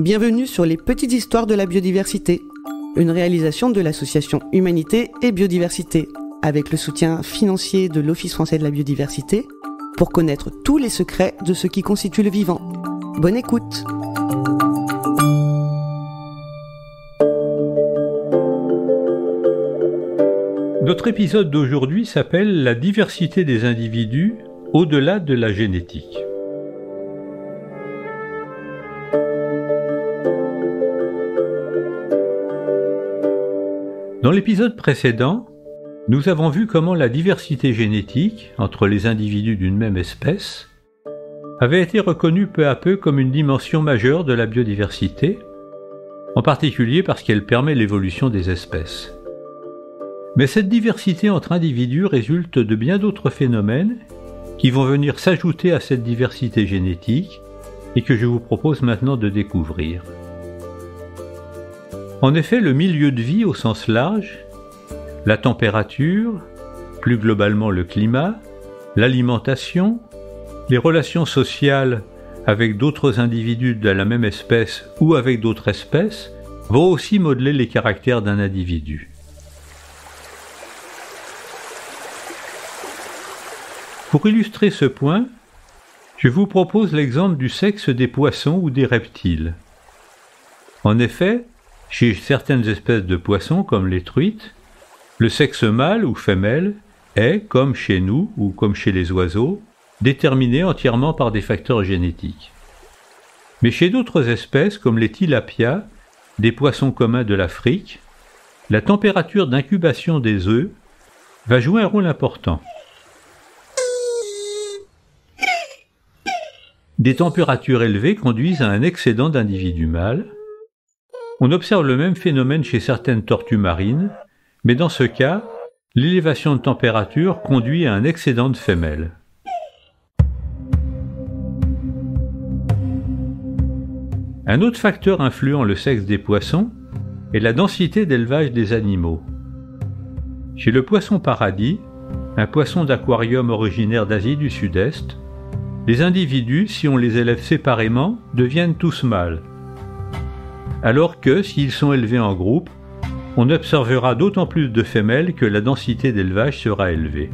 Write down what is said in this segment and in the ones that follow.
Bienvenue sur les petites histoires de la biodiversité, une réalisation de l'association Humanité et Biodiversité, avec le soutien financier de l'Office français de la biodiversité, pour connaître tous les secrets de ce qui constitue le vivant. Bonne écoute! Notre épisode d'aujourd'hui s'appelle « La diversité des individus au-delà de la génétique ». Dans l'épisode précédent, nous avons vu comment la diversité génétique entre les individus d'une même espèce avait été reconnue peu à peu comme une dimension majeure de la biodiversité, en particulier parce qu'elle permet l'évolution des espèces. Mais cette diversité entre individus résulte de bien d'autres phénomènes qui vont venir s'ajouter à cette diversité génétique et que je vous propose maintenant de découvrir. En effet, le milieu de vie au sens large, la température, plus globalement le climat, l'alimentation, les relations sociales avec d'autres individus de la même espèce ou avec d'autres espèces vont aussi modeler les caractères d'un individu. Pour illustrer ce point, je vous propose l'exemple du sexe des poissons ou des reptiles. En effet, chez certaines espèces de poissons comme les truites, le sexe mâle ou femelle est, comme chez nous ou comme chez les oiseaux, déterminé entièrement par des facteurs génétiques. Mais chez d'autres espèces comme les tilapias, des poissons communs de l'Afrique, la température d'incubation des œufs va jouer un rôle important. Des températures élevées conduisent à un excédent d'individus mâles. On observe le même phénomène chez certaines tortues marines, mais dans ce cas, l'élévation de température conduit à un excédent de femelles. Un autre facteur influant le sexe des poissons est la densité d'élevage des animaux. Chez le poisson paradis, un poisson d'aquarium originaire d'Asie du Sud-Est, les individus, si on les élève séparément, deviennent tous mâles. Alors que, s'ils sont élevés en groupe, on observera d'autant plus de femelles que la densité d'élevage sera élevée.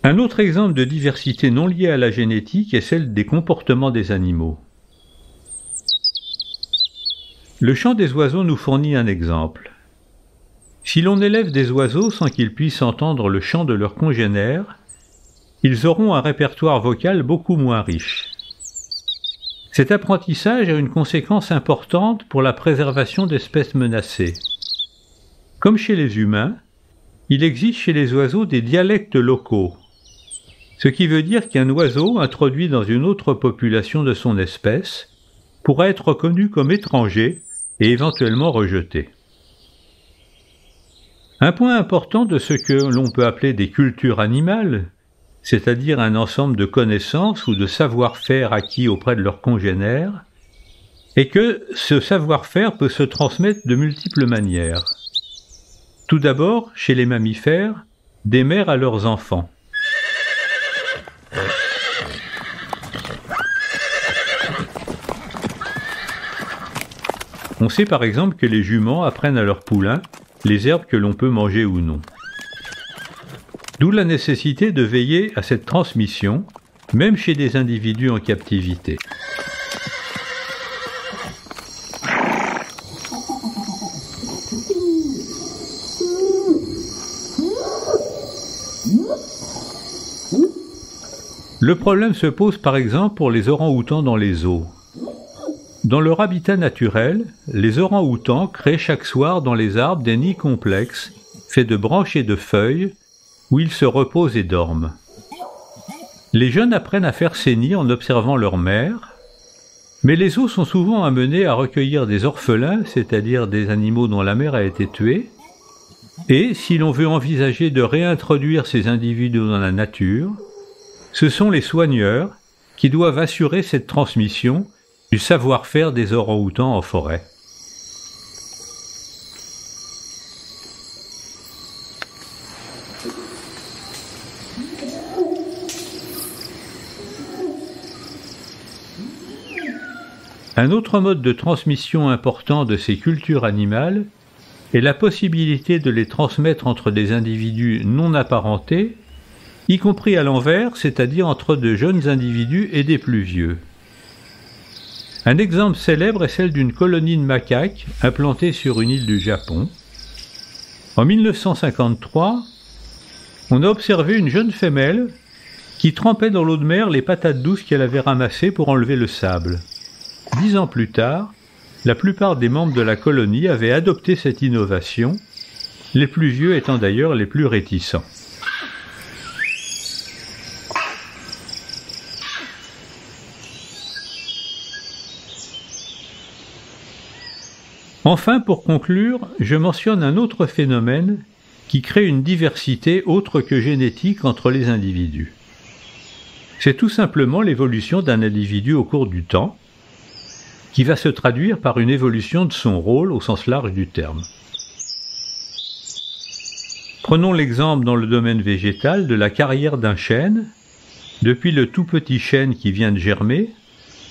Un autre exemple de diversité non liée à la génétique est celle des comportements des animaux. Le chant des oiseaux nous fournit un exemple. Si l'on élève des oiseaux sans qu'ils puissent entendre le chant de leurs congénères, ils auront un répertoire vocal beaucoup moins riche. Cet apprentissage a une conséquence importante pour la préservation d'espèces menacées. Comme chez les humains, il existe chez les oiseaux des dialectes locaux, ce qui veut dire qu'un oiseau introduit dans une autre population de son espèce pourra être reconnu comme étranger et éventuellement rejeté. Un point important de ce que l'on peut appeler des cultures animales, c'est-à-dire un ensemble de connaissances ou de savoir-faire acquis auprès de leurs congénères, est que ce savoir-faire peut se transmettre de multiples manières. Tout d'abord, chez les mammifères, des mères à leurs enfants. On sait par exemple que les juments apprennent à leurs poulains les herbes que l'on peut manger ou non. D'où la nécessité de veiller à cette transmission, même chez des individus en captivité. Le problème se pose par exemple pour les orang-outans dans les zoos. Dans leur habitat naturel, les orang-outans créent chaque soir dans les arbres des nids complexes, faits de branches et de feuilles, où ils se reposent et dorment. Les jeunes apprennent à faire ces nids en observant leur mère, mais les zoos sont souvent amenés à recueillir des orphelins, c'est-à-dire des animaux dont la mère a été tuée, et si l'on veut envisager de réintroduire ces individus dans la nature, ce sont les soigneurs qui doivent assurer cette transmission du savoir-faire des orang-outans en forêt. Un autre mode de transmission important de ces cultures animales est la possibilité de les transmettre entre des individus non apparentés, y compris à l'envers, c'est-à-dire entre de jeunes individus et des plus vieux. Un exemple célèbre est celle d'une colonie de macaques implantée sur une île du Japon. En 1953, on a observé une jeune femelle qui trempait dans l'eau de mer les patates douces qu'elle avait ramassées pour enlever le sable. 10 ans plus tard, la plupart des membres de la colonie avaient adopté cette innovation, les plus vieux étant d'ailleurs les plus réticents. Enfin, pour conclure, je mentionne un autre phénomène qui crée une diversité autre que génétique entre les individus. C'est tout simplement l'évolution d'un individu au cours du temps, qui va se traduire par une évolution de son rôle au sens large du terme. Prenons l'exemple dans le domaine végétal de la carrière d'un chêne, depuis le tout petit chêne qui vient de germer,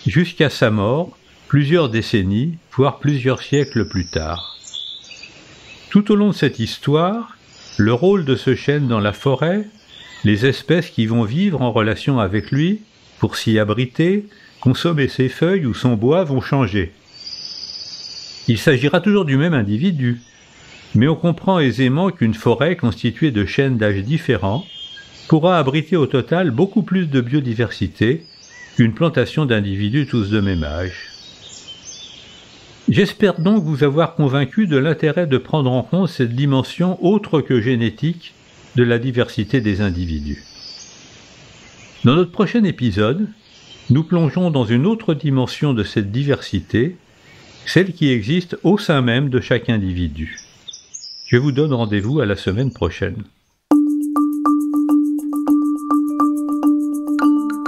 jusqu'à sa mort, plusieurs décennies, voire plusieurs siècles plus tard. Tout au long de cette histoire, le rôle de ce chêne dans la forêt, les espèces qui vont vivre en relation avec lui, pour s'y abriter, consommer ses feuilles ou son bois vont changer. Il s'agira toujours du même individu, mais on comprend aisément qu'une forêt constituée de chênes d'âge différents pourra abriter au total beaucoup plus de biodiversité qu'une plantation d'individus tous de même âge. J'espère donc vous avoir convaincu de l'intérêt de prendre en compte cette dimension autre que génétique de la diversité des individus. Dans notre prochain épisode, nous plongeons dans une autre dimension de cette diversité, celle qui existe au sein même de chaque individu. Je vous donne rendez-vous à la semaine prochaine.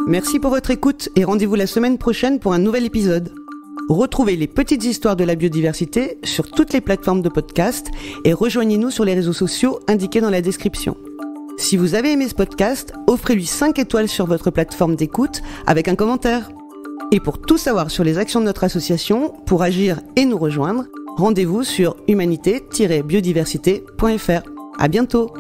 Merci pour votre écoute et rendez-vous la semaine prochaine pour un nouvel épisode. Retrouvez les petites histoires de la biodiversité sur toutes les plateformes de podcast et rejoignez-nous sur les réseaux sociaux indiqués dans la description. Si vous avez aimé ce podcast, offrez-lui 5 étoiles sur votre plateforme d'écoute avec un commentaire. Et pour tout savoir sur les actions de notre association, pour agir et nous rejoindre, rendez-vous sur humanité-biodiversité.fr. À bientôt!